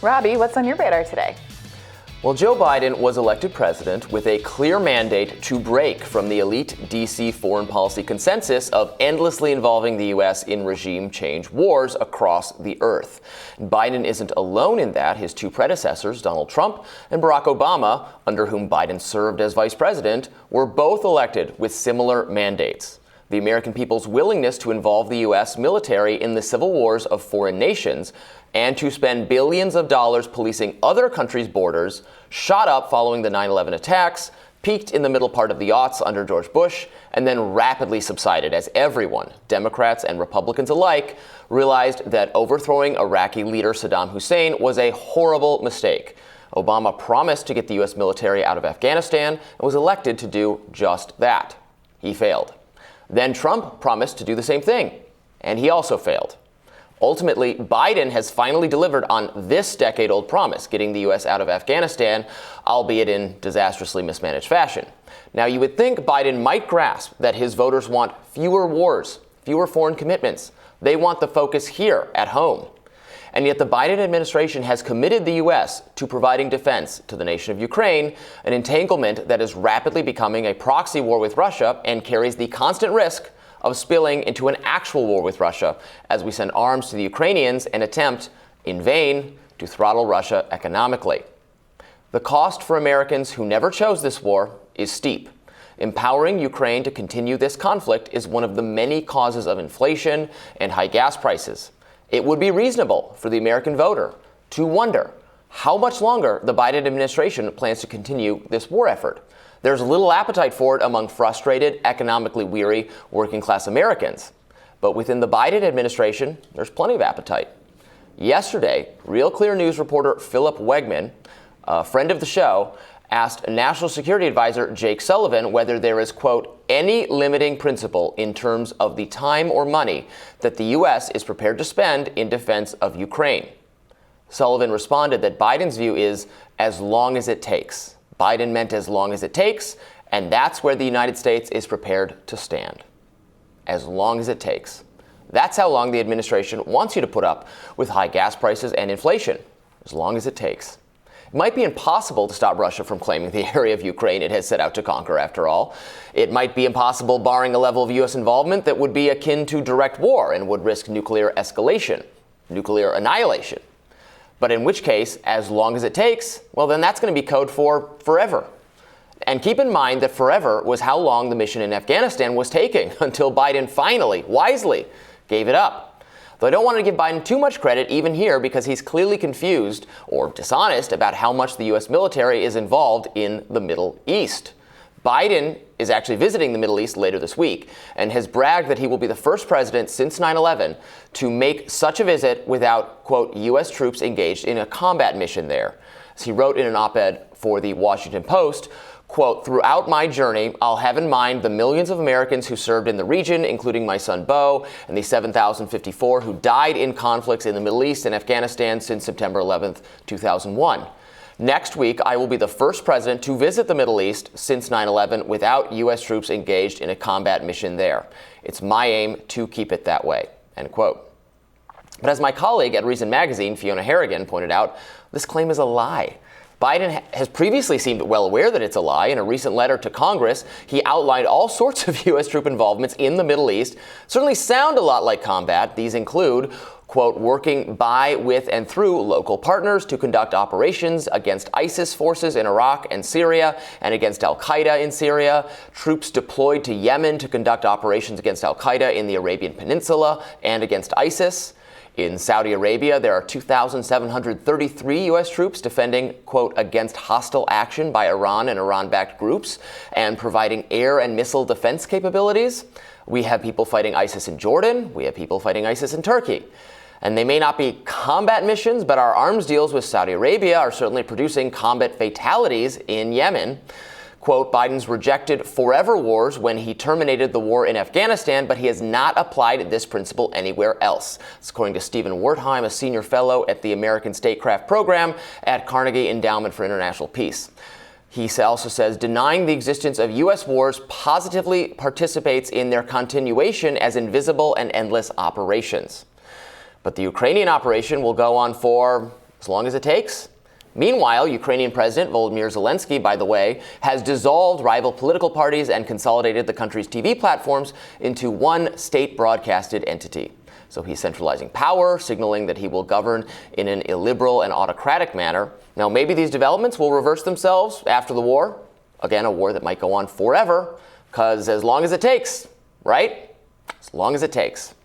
Robby, what's on your radar today? Well, Joe Biden was elected president with a clear mandate to break from the elite D.C. foreign policy consensus of endlessly involving the U.S. in regime change wars across the earth. Biden isn't alone in that. His two predecessors, Donald Trump and Barack Obama, under whom Biden served as vice president, were both elected with similar mandates. The American people's willingness to involve the U.S. military in the civil wars of foreign nations and to spend billions of dollars policing other countries' borders shot up following the 9/11 attacks, peaked in the middle part of the aughts under George Bush, and then rapidly subsided as everyone, Democrats and Republicans alike, realized that overthrowing Iraqi leader Saddam Hussein was a horrible mistake. Obama promised to get the U.S. military out of Afghanistan and was elected to do just that. He failed. Then Trump promised to do the same thing, and he also failed. Ultimately, Biden has finally delivered on this decade-old promise, getting the U.S. out of Afghanistan, albeit in disastrously mismanaged fashion. Now, you would think Biden might grasp that his voters want fewer wars, fewer foreign commitments. They want the focus here at home. And yet the Biden administration has committed the U.S. to providing defense to the nation of Ukraine, an entanglement that is rapidly becoming a proxy war with Russia and carries the constant risk of spilling into an actual war with Russia as we send arms to the Ukrainians and attempt, in vain, to throttle Russia economically. The cost for Americans who never chose this war is steep. Empowering Ukraine to continue this conflict is one of the many causes of inflation and high gas prices. It would be reasonable for the American voter to wonder how much longer the Biden administration plans to continue this war effort. There's little appetite for it among frustrated, economically weary, working-class Americans. But within the Biden administration, there's plenty of appetite. Yesterday, Real Clear News reporter Philip Wegman, a friend of the show, asked National Security Advisor Jake Sullivan whether there is, quote, any limiting principle in terms of the time or money that the U.S. is prepared to spend in defense of Ukraine. Sullivan responded that Biden's view is as long as it takes. Biden meant as long as it takes, and that's where the United States is prepared to stand. As long as it takes. That's how long the administration wants you to put up with high gas prices and inflation. As long as it takes. It might be impossible to stop Russia from claiming the area of Ukraine it has set out to conquer, after all. It might be impossible barring a level of U.S. involvement that would be akin to direct war and would risk nuclear escalation, nuclear annihilation. But in which case, as long as it takes, well, then that's going to be code for forever. And keep in mind that forever was how long the mission in Afghanistan was taking until Biden finally, wisely, gave it up. Though I don't want to give Biden too much credit even here because he's clearly confused or dishonest about how much the U.S. military is involved in the Middle East. Biden is actually visiting the Middle East later this week and has bragged that he will be the first president since 9/11 to make such a visit without, quote, U.S. troops engaged in a combat mission there. As he wrote in an op-ed for the Washington Post, quote, throughout my journey, I'll have in mind the millions of Americans who served in the region, including my son Beau, and the 7,054 who died in conflicts in the Middle East and Afghanistan since September 11th, 2001. Next week, I will be the first president to visit the Middle East since 9/11 without U.S. troops engaged in a combat mission there. It's my aim to keep it that way, end quote. But as my colleague at Reason Magazine, Fiona Harrigan, pointed out, this claim is a lie. Biden has previously seemed well aware that it's a lie. In a recent letter to Congress, he outlined all sorts of U.S. troop involvements in the Middle East. Certainly sound a lot like combat. These include, quote, working by, with, and through local partners to conduct operations against ISIS forces in Iraq and Syria and against al-Qaeda in Syria, troops deployed to Yemen to conduct operations against al-Qaeda in the Arabian Peninsula and against ISIS. In Saudi Arabia, there are 2,733 U.S. troops defending, quote, against hostile action by Iran and Iran-backed groups and providing air and missile defense capabilities. We have people fighting ISIS in Jordan. We have people fighting ISIS in Turkey. And they may not be combat missions, but our arms deals with Saudi Arabia are certainly producing combat fatalities in Yemen. Quote, Biden's rejected forever wars when he terminated the war in Afghanistan, but he has not applied this principle anywhere else. That's according to Stephen Wertheim, a senior fellow at the American Statecraft Program at Carnegie Endowment for International Peace. He also says denying the existence of U.S. wars positively participates in their continuation as invisible and endless operations. But the Ukrainian operation will go on for as long as it takes. Meanwhile, Ukrainian President Volodymyr Zelensky, by the way, has dissolved rival political parties and consolidated the country's TV platforms into one state-broadcasted entity. So he's centralizing power, signaling that he will govern in an illiberal and autocratic manner. Now, maybe these developments will reverse themselves after the war. Again, a war that might go on forever, because as long as it takes, right? As long as it takes.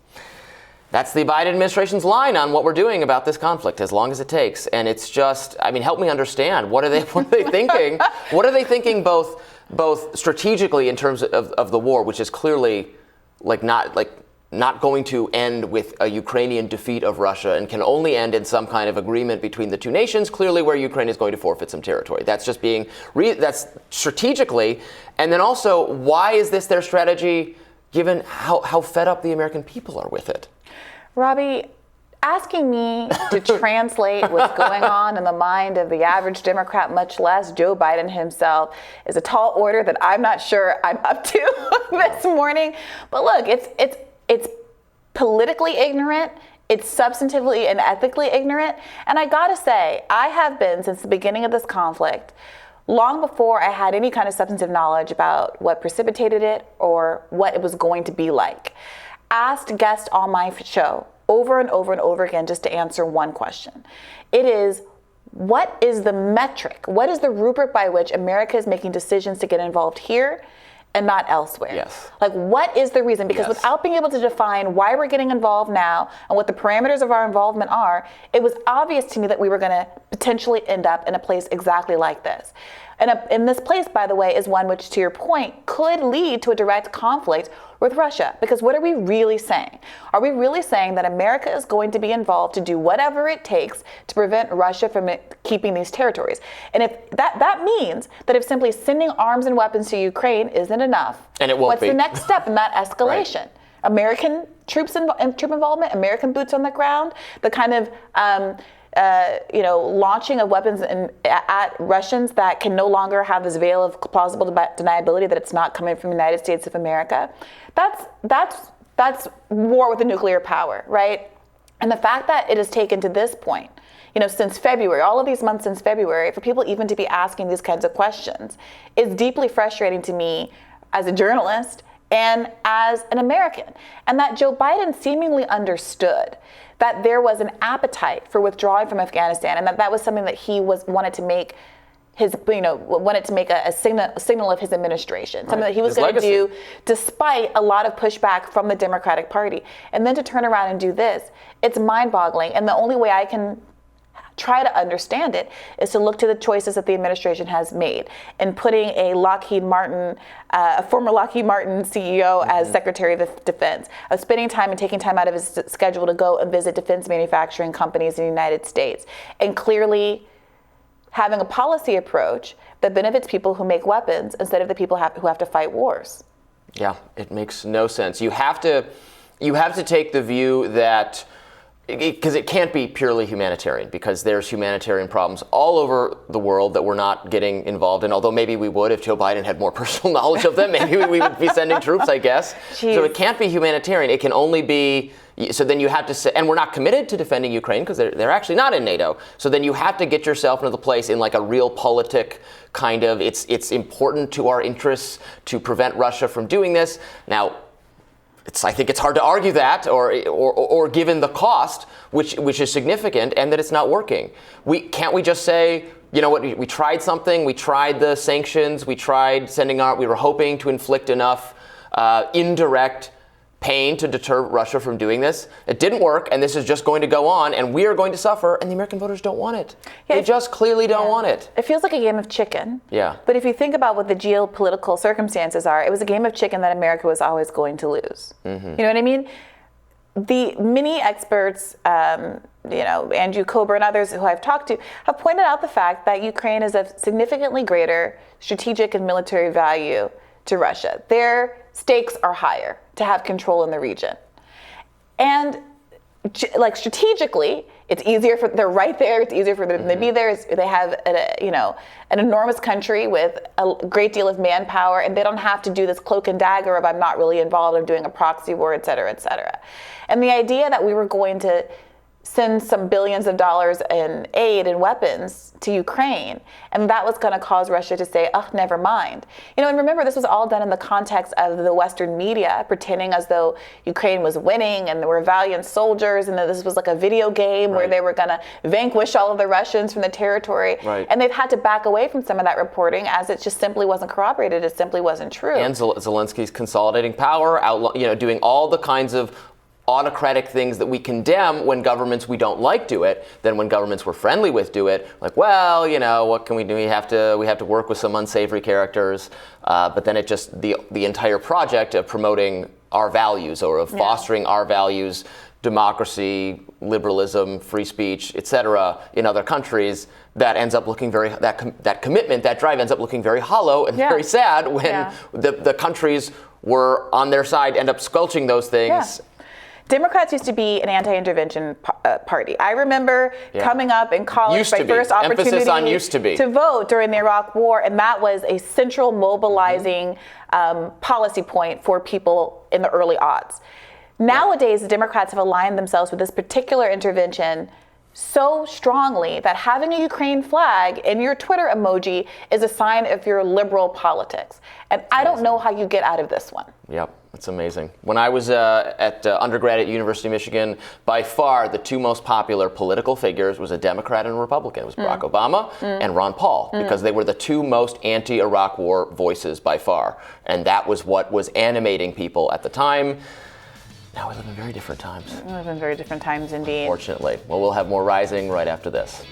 That's the Biden administration's line on what we're doing about this conflict, as long as it takes. And it's just, I mean, help me understand. What are they thinking? What are they thinking both strategically in terms of the war, which is clearly not going to end with a Ukrainian defeat of Russia and can only end in some kind of agreement between the two nations, clearly where Ukraine is going to forfeit some territory. That's just that's strategically. And then also, why is this their strategy given how fed up the American people are with it? Robby, asking me to translate what's going on in the mind of the average Democrat, much less Joe Biden himself, is a tall order that I'm not sure I'm up to this morning. But look, it's politically ignorant. It's substantively and ethically ignorant. And I gotta say, I have been, since the beginning of this conflict, long before I had any kind of substantive knowledge about what precipitated it or what it was going to be like, asked guests on my show over and over and over again just to answer one question. It is, what is the metric? What is the rubric by which America is making decisions to get involved here and not elsewhere? Yes. Like, what is the reason? Because without being able to define why we're getting involved now and what the parameters of our involvement are, it was obvious to me that we were going to potentially end up in a place exactly like this. And this place, by the way, is one which, to your point, could lead to a direct conflict with Russia. Because what are we really saying? Are we really saying that America is going to be involved to do whatever it takes to prevent Russia from keeping these territories? And if that means that if simply sending arms and weapons to Ukraine isn't enough, and it won't what's the next step in that escalation? Right. American troop involvement, American boots on the ground, the kind of launching of weapons at Russians that can no longer have this veil of plausible deniability that it's not coming from the United States of America. That's war with a nuclear power, right? And the fact that it has taken to this point, since February, all of these months since February, for people even to be asking these kinds of questions is deeply frustrating to me as a journalist and as an American. And that Joe Biden seemingly understood that there was an appetite for withdrawing from Afghanistan, and that was something that he wanted to make a signal of his administration, something that he was going to do despite a lot of pushback from the Democratic Party. And then to turn around and do this, it's mind-boggling. And the only way I can try to understand it is to look to the choices that the administration has made in putting a former Lockheed Martin CEO as Secretary of Defense, of spending time and taking time out of his schedule to go and visit defense manufacturing companies in the United States, and clearly having a policy approach that benefits people who make weapons instead of the people who have to fight wars. Yeah, it makes no sense. You have to take the view that, because it can't be purely humanitarian, because there's humanitarian problems all over the world that we're not getting involved in, although maybe we would if Joe Biden had more personal knowledge of them. Maybe we would be sending troops, I guess. Jeez. So it can't be humanitarian. It can only be, so then you have to say, and we're not committed to defending Ukraine because they're actually not in NATO. So then you have to get yourself into the place in like a realpolitik kind of, it's important to our interests to prevent Russia from doing this. Now, I think it's hard to argue that, or given the cost, which is significant, and that it's not working. Can't we just say, you know what, we tried something, we tried the sanctions, we tried we were hoping to inflict enough indirect pain to deter Russia from doing this. It didn't work, and this is just going to go on, and we are going to suffer, and the American voters don't want it. Yeah, they just clearly don't want it. It feels like a game of chicken. Yeah. But if you think about what the geopolitical circumstances are, it was a game of chicken that America was always going to lose. Mm-hmm. You know what I mean? The many experts, Andrew Kober and others who I've talked to, have pointed out the fact that Ukraine is of significantly greater strategic and military value to Russia. Their stakes are higher to have control in the region. And like strategically, it's easier they're right there. It's easier for them to be there. They have an enormous country with a great deal of manpower, and they don't have to do this cloak and dagger of I'm not really involved, I'm doing a proxy war, et cetera, et cetera. And the idea that we were going to send some billions of dollars in aid and weapons to Ukraine. And that was going to cause Russia to say, oh, never mind. And remember, this was all done in the context of the Western media pretending as though Ukraine was winning and there were valiant soldiers and that this was like a video game where they were going to vanquish all of the Russians from the territory. Right. And they've had to back away from some of that reporting as it just simply wasn't corroborated. It simply wasn't true. And Zelensky's consolidating power, doing all the kinds of autocratic things that we condemn when governments we don't like do it. Then when governments we're friendly with do it, like, well, what can we do? We have to work with some unsavory characters. But then it just the entire project of promoting our values or of fostering our values, democracy, liberalism, free speech, etc. in other countries, that ends up looking that commitment, that drive ends up looking very hollow and very sad when the countries were on their side end up squelching those things. Yeah. Democrats used to be an anti-intervention party. I remember coming up in college, my first opportunity on used to be. To vote during the Iraq War, and that was a central mobilizing policy point for people in the early aughts. Nowadays, the Democrats have aligned themselves with this particular intervention so strongly that having a Ukraine flag in your Twitter emoji is a sign of your liberal politics. And I don't know how you get out of this one. Yep. It's amazing. When I was at undergrad at University of Michigan, by far the two most popular political figures was a Democrat and a Republican. It was Barack Obama and Ron Paul, because they were the two most anti-Iraq war voices by far. And that was what was animating people at the time. Now we live in very different times. We live in very different times indeed. Fortunately. Well, we'll have more Rising right after this.